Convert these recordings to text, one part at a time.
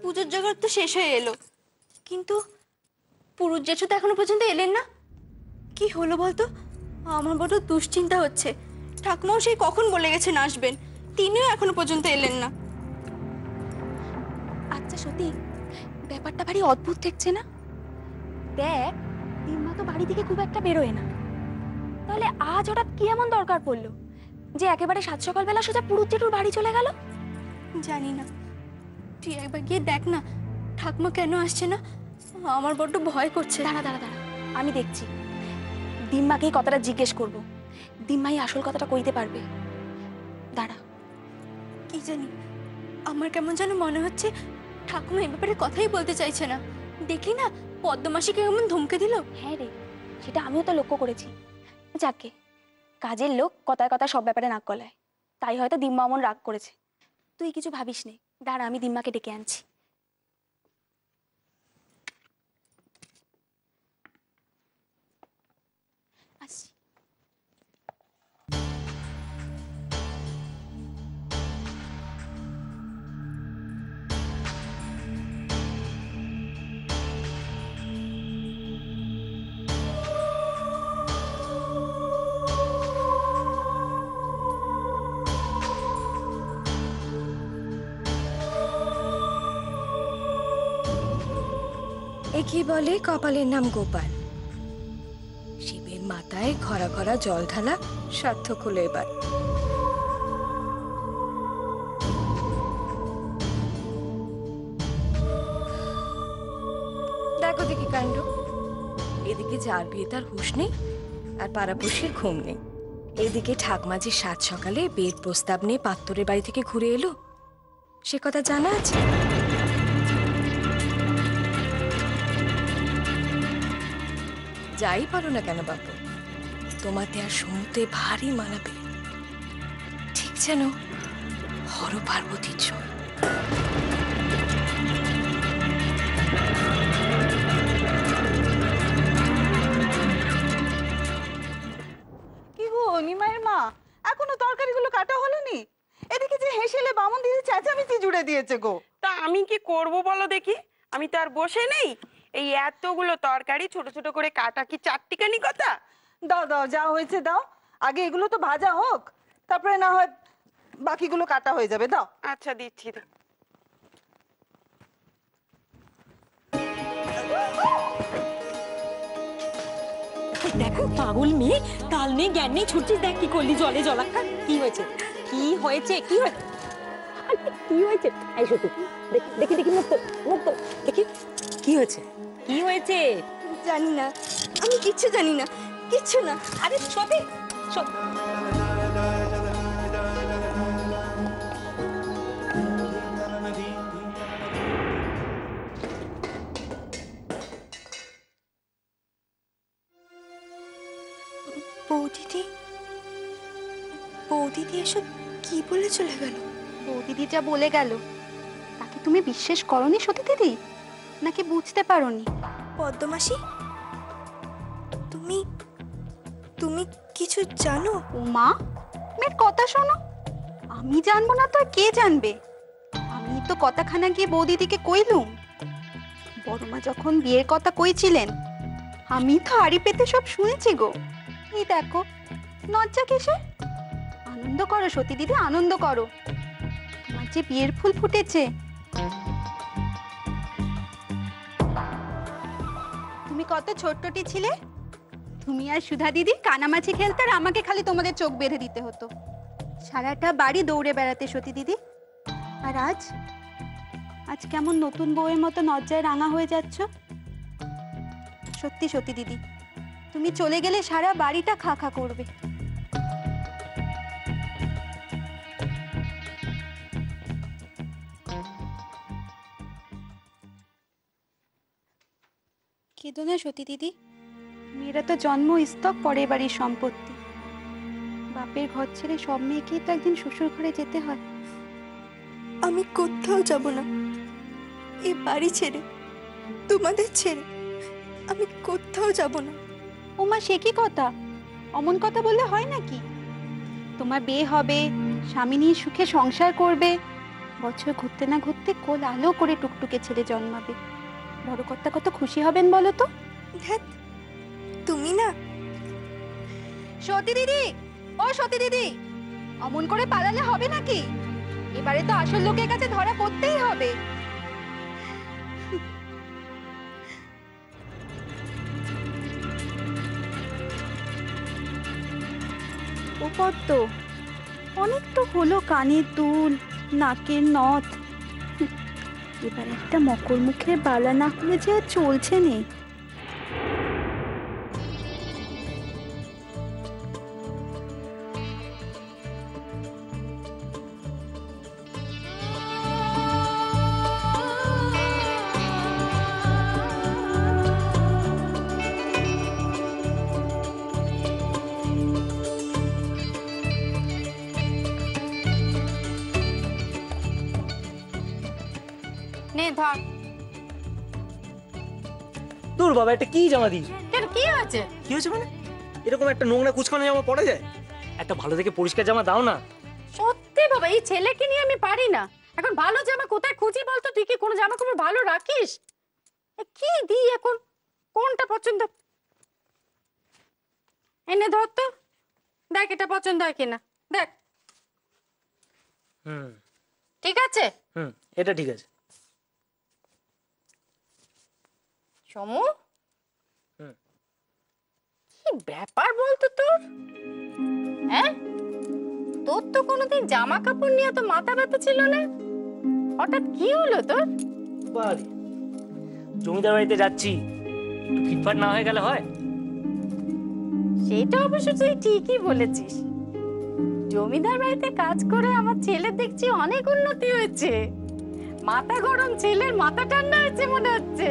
পুজোর জোগাড় তো শেষ হয়ে এলো, কিন্তু পুরুষ জেঠু তো এখনো পর্যন্ত এলেন না। কি হলো বলতো? আমার বড় দুশ্চিন্তা হচ্ছে। ঠাকুমাও সেই কখন বলে গেছেন আসবেন, তিনিও এখনো পর্যন্ত এলেন না। আচ্ছা সত্যি ব্যাপারটা ভারী অদ্ভুত ঠেকছে না? দেখ, দিম্মা তো বাড়ি থেকে খুব একটা বেরোয় না, তাহলে আজ হঠাৎ কি এমন দরকার পড়লো যে একেবারে সাত সকালবেলা সোজা পুরুষ জেঠুর বাড়ি চলে গেল? জানি না, তুই একবার গিয়ে দেখ না ঠাকুমা কেন আসছে না। আমার বড্ড ভয় করছে। দাঁড়া দাঁড়া দাঁড়া, আমি দেখছি। দিম্মাকেই কথাটা জিজ্ঞেস করব, দিম্মাই আসল কথাটা কইতে পারবে। দাঁড়া। কি জানি, আমার কেমন যেন মনে হচ্ছে ঠাকুমা এ ব্যাপারে কথাই বলতে চাইছে না। দেখলি না পদ্মমাসিকে কেমন ধমকে দিল। হ্যাঁ রে, সেটা আমিও তো লক্ষ্য করেছি। যাকে কাজের লোক কথায় কথা সব ব্যাপারে নাক গলায়, তাই হয়তো দিম্মা অমন রাগ করেছে। তুই কিছু ভাবিস নে, দাঁড়া আমি দিম্মাকে ডেকে আনছি। আসছি। একে বলে কপালের নাম গোপাল। শিবের মাথায় খরা খরা জল ঢালা সার্থক হলো এবার। দেখো দেখি কাণ্ড, এদিকে যার বিয়ে তার হুঁশ নেই, আর পাড়াপড়শির ঘুম নেই। এদিকে ঠাকমা যে সাত সকালে বিয়ের প্রস্তাব নিয়ে পাত্তরের বাড়ি থেকে ঘুরে এলো, সে কথা জানা আছে? যাই পারো না কেন বাপু, তোমাতে আর সমুদ্রে ভারী মানাবে, ঠিক যেন হর পার্বতীর জন্য। কি গো নিমাইয়ের মা, এখনো তরকারিগুলো কাটা হলোনি? এদিকে যে হেসেলে বামন দিদি চেঁচামেচি জুড়ে দিয়েছে গো। তা আমি কি করব বলো দেখি, আমি তো আর বসে নেই। এই এতগুলো তরকারি ছোট ছোট করে কাটা কি চারটিখানি কথা? দাও দাও, যা হয়েছে দাও, আগে এগুলো তো ভাজা হোক, তারপরে না হয় বাকিগুলো কাটা হয়ে যাবে। দাও। আচ্ছা দিচ্ছি। দেখো পাগল মেয়ে, তাল নেই জ্ঞান নেই, ছুটছিস। দেখ কি করলি, জলে জলাক্ষার। কি হয়েছে কি হয়েছে কি হয়েছে কি হয়েছে? এই সত্যি দেখি দেখি দেখি, মুক্ত মুক্ত দেখি কি হয়েছে কি হয়েছে? জানি না, আমি কিচ্ছু জানি না, কিচ্ছু না। আরে সত্যি সত্যি বৌদিদি, বৌদিদি এসব কি বলে চলে গেল? বৌদিদি যা বলে গেল তাকে তুমি বিশ্বাস করনি সতী দিদি, নাকি বুঝতে পারোনি? পদ্মমাসি, তুমি তুমি কিছু জানো? ও মা, মেয়ের কথা শোনো। আমি জানবো না তো আর কে জানবে? আমি তো কথাখানা গিয়ে বৌদিদিকে কইলুম। বড় মা যখন বিয়ের কথা কইছিলেন, আমি তো আড়ি পেতে সব শুনেছি গো। এই দেখো, লজ্জা কিসে? আনন্দ করো সতী দিদি, আনন্দ করো। তোমার যে বিয়ের ফুল ফুটেছে। তুমি কত ছোট্টটি ছিলে, তুমি আর সুধা দিদি কানামাছি খেলতে, আর আমাকে খালি তোমাদের চোখ বেঁধে দিতে হতো। সারাটা বাড়ি দৌড়ে বেড়াতে সতী দিদি। আর আজ আজ কেমন নতুন বউয়ের মতো লজ্জায় রাঙা হয়ে যাচ্ছ। সত্যি সতী দিদি, তুমি চলে গেলে সারা বাড়িটা খা খা করবে। কেঁদো না সতী দিদি, মেয়েরা তো জন্ম স্তক পরের বাড়ির সম্পত্তি। বাপের ঘর ছেড়ে সব মেয়েকেই তো একদিন শ্বশুর ঘরে যেতে হয়। আমি কোথাও যাব না, এই বাড়ি ছেড়ে, তোমাদের ছেড়ে আমি কোথাও যাব না। ও মা, সে কি কথা? অমন কথা বললে হয় নাকি? তোমার বিয়ে হবে, স্বামী নিয়ে সুখে সংসার করবে, বছর ঘুরতে না ঘুরতে কোল আলো করে টুকটুকে ছেলে জন্মাবে। বড় কর্তা কত খুশি হবেন বলো তো। ধ্যাৎ, তুমি না। সতী দিদি, ও সতী দিদি, অমন করে পালালে হবে নাকি? এবারে তো আসল লোকের কাছে ধরা পড়তেই হবে। ও পদ্ম, অনেক তো হলো কানের দুল, নাকের নথ, এবার একটা মকর মুখের বালা না হলে যে আর চলছে নেই। নে ধর। দূর বাবা, এটা কি জামা দিস? কেন, কি আছে? কি হয়েছে মানে? এরকম একটা নোংরা কুচকানো জামা পরা যায়? একটা ভালো থেকে পরিষ্কার জামা দাও না। সত্যি বাবা, এই ছেলেকে নিয়ে আমি পারি না। এখন ভালো জামা কোথায় খুঁজি বলতো? তুই কি কোনো জামা কাপড় ভালো রাখিস? কি দিই এখন, কোনটা পছন্দ? এনে ধর তো, দেখ এটা পছন্দ হয় কিনা, দেখ। ঠিক আছে? এটা ঠিক আছে। সমু, কি ব্যাপার বলতো তোর? হ্যাঁ, তোর তো কোনোদিন জামা কাপড় নিয়ে তো মাথা ব্যথা ছিল না, হঠাৎ কি হলো তোর? বাড়ি জমিদার বাড়িতে যাচ্ছি, একটু ফিটফাট না হয়ে গেলে হয়? সেটা অবশ্য তুই ঠিকই বলেছিস। জমিদার বাড়িতে কাজ করে আমার ছেলের দেখছি অনেক উন্নতি হয়েছে। মাথা গরম ছেলের মাথা ঠান্ডা হয়েছে মনে হচ্ছে।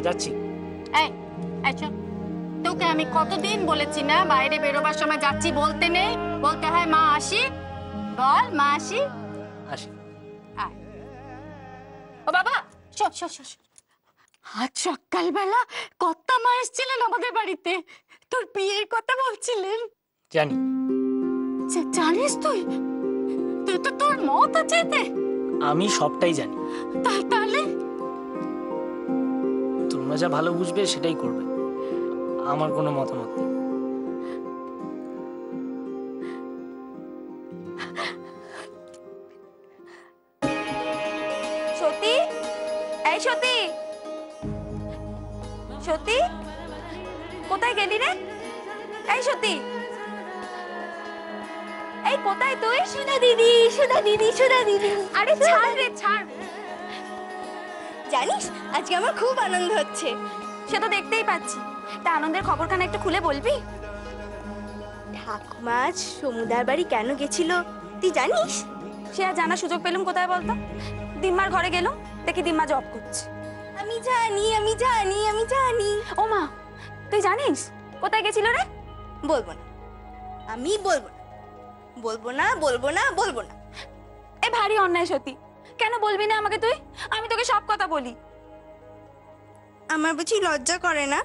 যাচ্ছি। এই, আচ্ছা, তোকে আমি কতদিন বলেছি না বাইরে বেরোবার সময় যাচ্ছি বলতে নেই, বলতে হয় মা আসি। বল মা আসি। আসি। আয়। ও বাবা, শোন শোন শোন, আজ সকালবেলা কর্তা মা এসেছিলেন আমাদের বাড়িতে, তোর বিয়ের কথা বলছিলেন। জানি। জানিস তুই? তুই তো তোর মত আছে এতে। আমি সবটাই জানি। তাহলে তোমরা যা ভালো বুঝবে সেটাই করবে, আমার কোনো মতামত নেই। সতী, এই সতী, সতী, কোথায় গেলি রে? এই সতী, এই কোথায় তুই? সুধা দিদি, সুধা দিদি, সুধা দিদি। আরে ছাড় রে, ছাড়। জানিস আজকে আমার খুব আনন্দ হচ্ছে। সে তো দেখতেই পাচ্ছি। তা আনন্দের খবরখানা একটু খুলে বলবি? ঠাকুমা আজ সমুদার বাড়ি কেন গেছিল তুই জানিস? সে আর জানার সুযোগ পেলাম কোথায় বলতো? দিম্মার ঘরে গেলাম, দেখি দিম্মা জব করছে। আমি জানি, আমি জানি, আমি জানি। ও মা, তুই জানিস কোথায় গেছিল রে? বলবো না, আমি বলবো না, বলবো না, বলবো না, বলবো না। এ ভারী অন্যায় সত্যি। কেন বলবি না আমাকে তুই? আমি তোকে সব কথা বলি। আমার বুঝি লজ্জা করে না?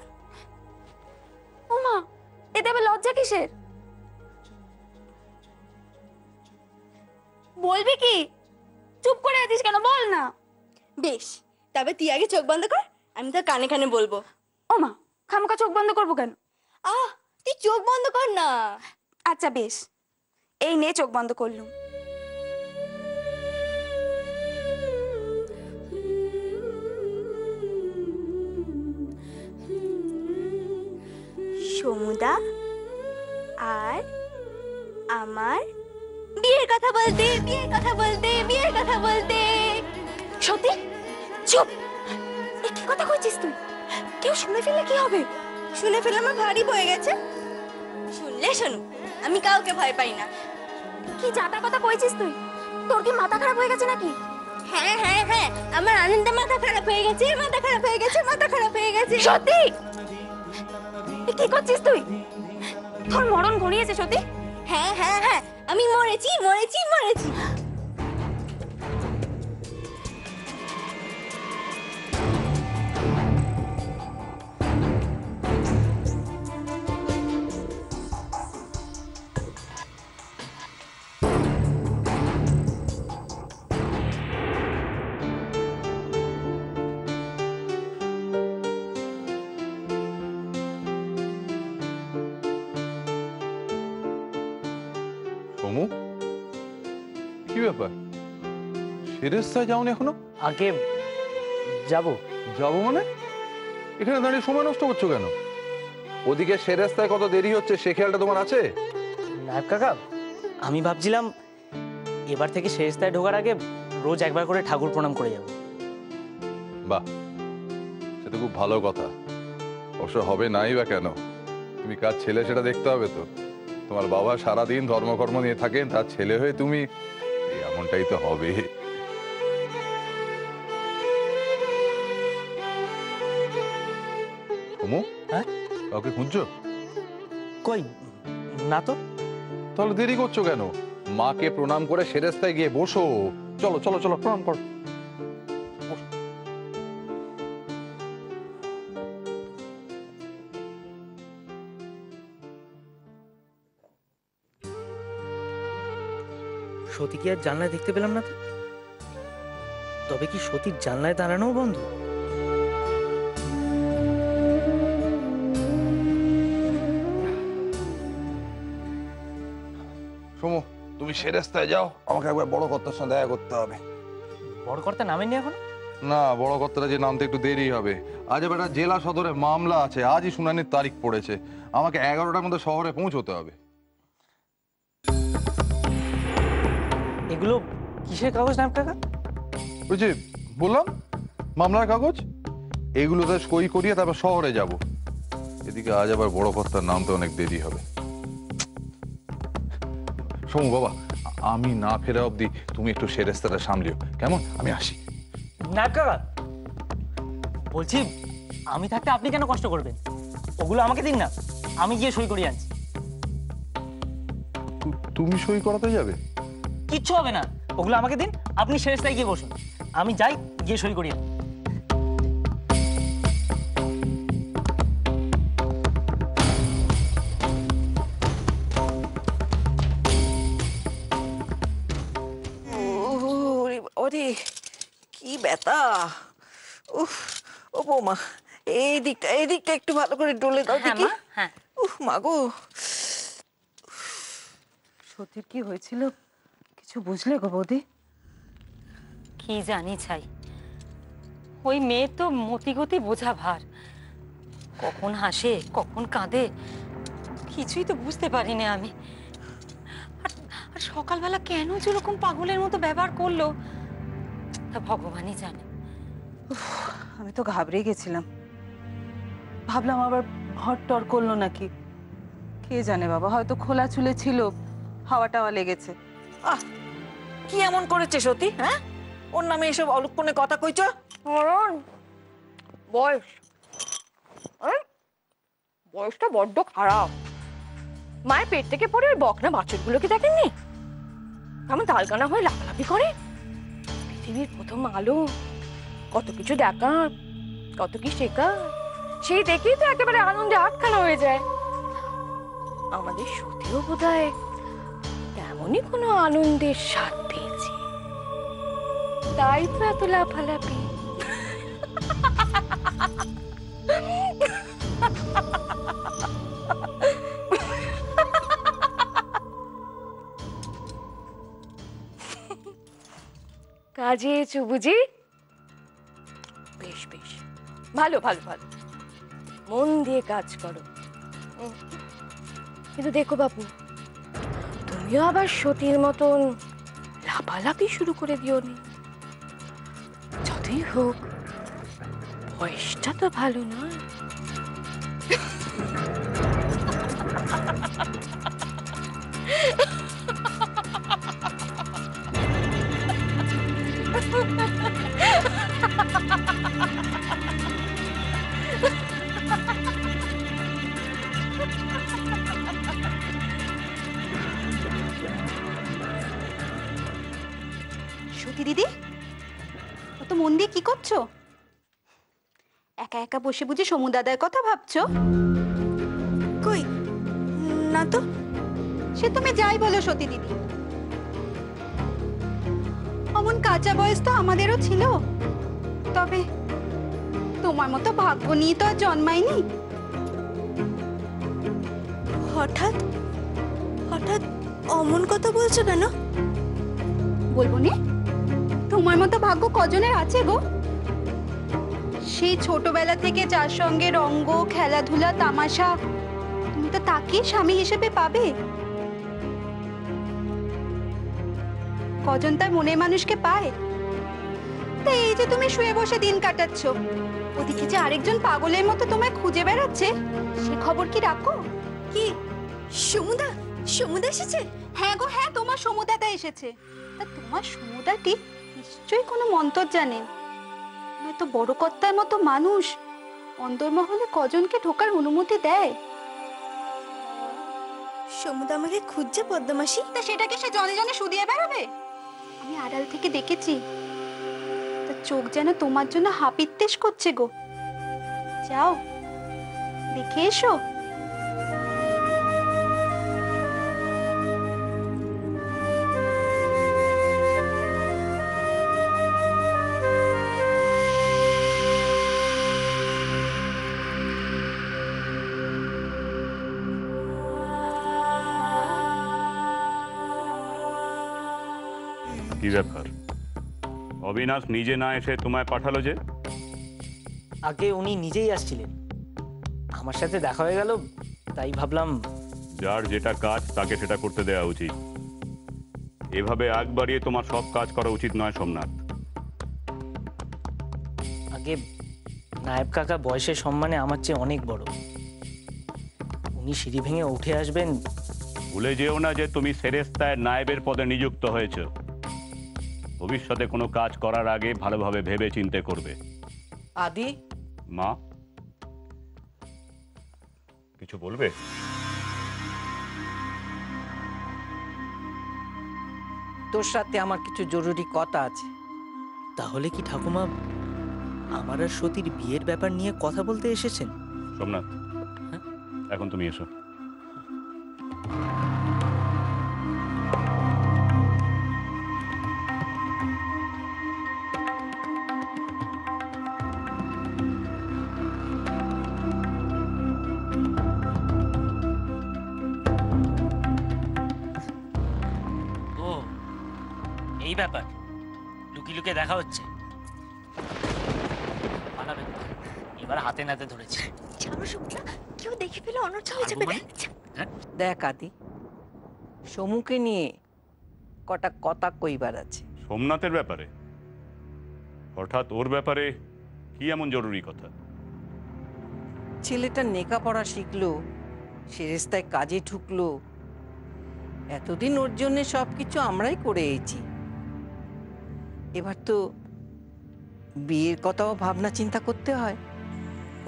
ও মা, এতে আবার লজ্জা কিসের? বলবি কি? চুপ করে আছিস কেন, বল না। বেশ, তবে তুই আগে চোখ বন্ধ কর, আমি তোর কানে কানে বলবো। ও মা, খামোকা চোখ বন্ধ করবো কেন? তুই চোখ বন্ধ কর না। আচ্ছা বেশ, এই নে চোখ বন্ধ করলুম। সমুদা আর আমার বিয়ের কথা বলতে, বিয়ের কথা বলতে, বিয়ের কথা বলতে। সত্যি? চুপ! কি কথা কইছিস তুই? কেউ শুনে ফেললে কি হবে? শুনে ফেলে আমার ভারী বয়ে গেছে। শুনলে শোনো, আমি কাউকে ভয় পাই না। কি যাতা কথা কইছিস তুই? তোর কি মাথা খারাপ হয়ে গেছে নাকি? হ্যাঁ হ্যাঁ হ্যাঁ, আমার আনন্দে মাথা খারাপ হয়ে গেছে, মাথা খারাপ হয়ে গেছে, মাথা খারাপ হয়ে গেছে। সত্যি? এ কি করছিস তুই? তোর মরণ ঘনিয়েছে সত্যি? হ্যাঁ হ্যাঁ হ্যাঁ, আমি মরেছি মরেছি মরেছি। সমু, কি ব্যাপার? সেরেস্তায় যাওনি এখনো? আগে যাবো। যাবো মানে? এখানে দাঁড়িয়ে সময় নষ্ট করছো কেন? ওদিকে সেরেস্তায় কত দেরি হচ্ছে সে খেয়ালটা তোমার আছে? নায়ক কাকা, আমি ভাবছিলাম এবার থেকে শেষদায় ঢোকার আগে রোজ একবার করে ঠাকুর প্রণাম করে যাব। বাহ, সে তো খুব ভালো কথা। অবশ্য হবে নাই বা কেন, তুমি কার ছেলে সেটা দেখতে হবে তো। তোমার বাবা সারাদিন ধর্মকর্ম নিয়ে থাকেন, তার ছেলে হয়ে তুমি এমনটাই তো হবে। সমু, হ্যাঁ? কাউকে খুঁজছো? কই না তো। তাহলে দেরি করছো কেন? মাকে প্রণাম করে সেরেস্তায় গিয়ে বসো। চলো চলো চলো, প্রণাম করো। সতীকে আর জানলায় দেখতে পেলাম না তো। তবে কি সতীর জানলায় দাঁড়ানো বন্ধ? সমু, তুমি সেরেস্তায় যাও, আমাকে একবার বড় কর্তার সঙ্গে দেখা করতে হবে। বড় কর্তা নামেননি এখন? না, বড় কর্তারা যে নামতে একটু দেরি হবে। আজ এবার একটা জেলা সদরে মামলা আছে, আজই শুনানির তারিখ পড়েছে। আমাকে 11টার মধ্যে শহরে পৌঁছতে হবে। এগুলো কিসের কাগজ নায়ক কাকা? ওই যে বললাম, মামলার কাগজ। এগুলোতে সই করিয়ে তারপর শহরে যাব। এদিকে আজ আবার বড় কর্তার নামতে অনেক দেরি হবে। সমু বাবা, আমি না ফেরা অবধি তুমি একটু সেরেস্তাটা সামলিও, কেমন? আমি আসি। নায়ক কাকা, বলছি আমি থাকতে আপনি কেন কষ্ট করবেন? ওগুলো আমাকে দিন না, আমি গিয়ে সই করিয়ে আনছি। তুমি সই করাতে যাবে? কিচ্ছু হবে না, ওগুলো আমাকে দিন, আপনি শেষটায় গিয়ে বসুন, আমি যাই গিয়ে সই করিয়ে আনি। ওরে কি ব্যথা! উফ, ও বৌমা, এই দিকটা একটু ভালো করে ডলে দাও দেখি। হ্যাঁ। উফ মা গো! সতীর কি হয়েছিল কিছু বুঝলে গো বৌদি? কি জানি ছাই, ওই মেয়ে তো মতিগতি বোঝা ভার। কখন হাসে কখন কাঁদে কিছুই তো বুঝতে পারি না আমি। আর সকালবেলা কেন যেরকম পাগলের মতো ব্যবহার করলো তা ভগবানই জানে। আমি তো ঘাবড়ে গেছিলাম, ভাবলাম আবার হট টর করলো নাকি। কে জানে বাবা, হয়তো খোলা চুলে ছিল, হাওয়া টাওয়া লেগেছে। আহ, কি এমন করেছে সতী? হ্যাঁ, ওর নামে এসব অলক্ষণে কথা কইছ? বয়স, বয়সটা বড্ড খারাপ। মায়ের পেট থেকে পড়ে ওই বকনা বাছুরগুলোকে দেখেননি কেমন তালকানা হয়ে লাফালাফি করে? পৃথিবীর প্রথম আলো, কত কিছু দেখা, কত কি শেখা, সেই দেখেই তো একেবারে আনন্দে আটখানা হয়ে যায়। আমাদের সতীও বোধহয় তেমনই কোনো আনন্দের স্বাদ পেয়েছে, তাই তো এত লাফালাফি। কাজে এসো বুঝি? বেশ বেশ, ভালো ভালো ভালো, মন দিয়ে কাজ করো। কিন্তু দেখো বাবু, তুমিও আবার সতীর মতন লাফালাফি শুরু করে দিও নি। যতই হোক বয়সটা তো ভালো নয়। সতী দিদি, অত মন দিয়ে কি করছো? একা একা বসে বুঝে সমু দাদার কথা ভাবছো? কই না তো। সে তুমি যাই বলো সতী দিদি, অমন কাঁচা বয়স তো আমাদেরও ছিল, তবে তোমার মতো ভাগ্য নিয়ে তো আর জন্মায়নি। হঠাৎ হঠাৎ অমন কথা বলছো কেন? বলবো নে, তোমার মতো ভাগ্য কজনের আছে গো? সেই ছোটবেলা থেকে যার সঙ্গে রঙ্গ, খেলাধুলা, তামাশা, তুমি তো তাকেই স্বামী হিসেবে পাবে। কজন তার মনের মানুষকে পায়? তা এই যে তুমি শুয়ে বসে দিন কাটাচ্ছ, ওদিকে যে আরেকজন পাগলের মতো তোমায় খুঁজে বেড়াচ্ছে, সে খবর কি রাখো? কি সমুদা? সমুদা এসেছে? হ্যাঁ গো হ্যাঁ, তোমার সমুদাটা এসেছে। তা তোমার সমুদাটি নিশ্চয়ই কোনো মন্তর জানেন, নয়তো বড় কর্তার মতো মানুষ অন্দরমহলে কজনকে ঢোকার অনুমতি দেয়? সমুদা আমাকে খুঁজছে পদ্মমাসি। তা সেটাকে সে জনে জনে শুধিয়ে বেড়াবে? আমি আড়াল থেকে দেখেছি, তার চোখ যেন তোমার জন্য হাপিত্তেশ করছে গো। যাও দেখে এসো। কি ব্যাপার, অবিনাশ নিজে না এসে তোমায় পাঠালো যে? আগে উনি নিজেই আসছিলেন, আমার সাথে দেখা হয়ে গেল, তাই ভাবলাম। যার যেটা কাজ তাকে সেটা করতে দেওয়া উচিত। এভাবে আগ বাড়িয়ে তোমার সব কাজ করা উচিত নয় সোমনাথ। আগে নায়েব কাকা বয়সের সম্মানে আমার চেয়ে অনেক বড়, উনি সিঁড়ি ভেঙে উঠে আসবেন। ভুলে যেও না যে তুমি সেরেস্তায় নায়েবের পদে নিযুক্ত হয়েছে। ভবিষ্যতে কোনো কাজ করার আগে ভালোভাবে ভেবে চিন্তে করবে। আদি, মা কিছু বলবে? তোর সাথে আমার কিছু জরুরি কথা আছে। তাহলে কি ঠাকুমা আমার আর সতীর বিয়ের ব্যাপার নিয়ে কথা বলতে এসেছেন? সোমনাথ, এখন তুমি এসো। ও এই ব্যাপার, লুকি লুকে দেখা হচ্ছে। পালাবেন না, এবার হাতে নাতে ধরেছে। জানো সমুদা, কেউ দেখে ফেলে অনর্থ হয়ে যাবে। দেখ আদি, সমুকে নিয়ে কটা কথা কইবার আছে। সোমনাথের ব্যাপারে? হঠাৎ ওর ব্যাপারে কি এমন জরুরি কথা? ছেলেটা লেখাপড়া শিখলো, সেরেস্তায় কাজে ঢুকলো, এতদিন ওর জন্য সবকিছু আমরাই করে এসেছি। এবার তো বিয়ের কথাও ভাবনা চিন্তা করতে হয়।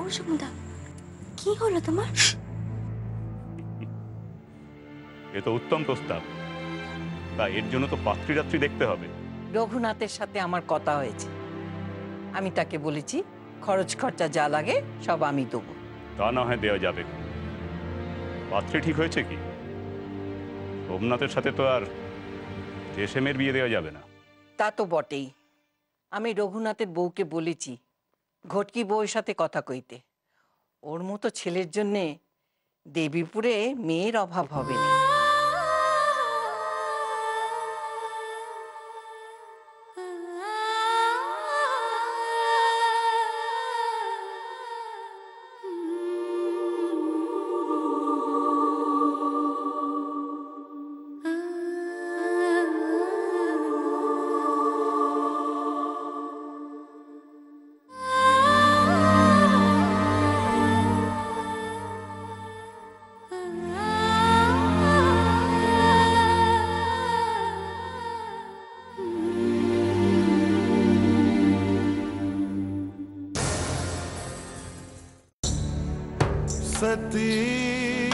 ও সমুদা, কি হলো তোমার? এ তো উত্তম প্রস্তাব, তা এর জন্য তো পাত্রী দেখতে হবে। রঘুনাথের সাথে আমার কথা হয়েছে, আমি তাকে বলেছি খরচ খরচা যা লাগে সব আমি দেবো। তা না হয় দেওয়া যাবে। পাত্রী ঠিক হয়েছে কি? সোমনাথের সাথে তো আর রেশেমের বিয়ে দেওয়া যাবে না। তা তো বটেই, আমি রঘুনাথের বউকে বলেছি ঘটকি বউয়ের সাথে কথা কইতে। ওর মতো ছেলের জন্যে দেবীপুরে মেয়ের অভাব হবে না। सती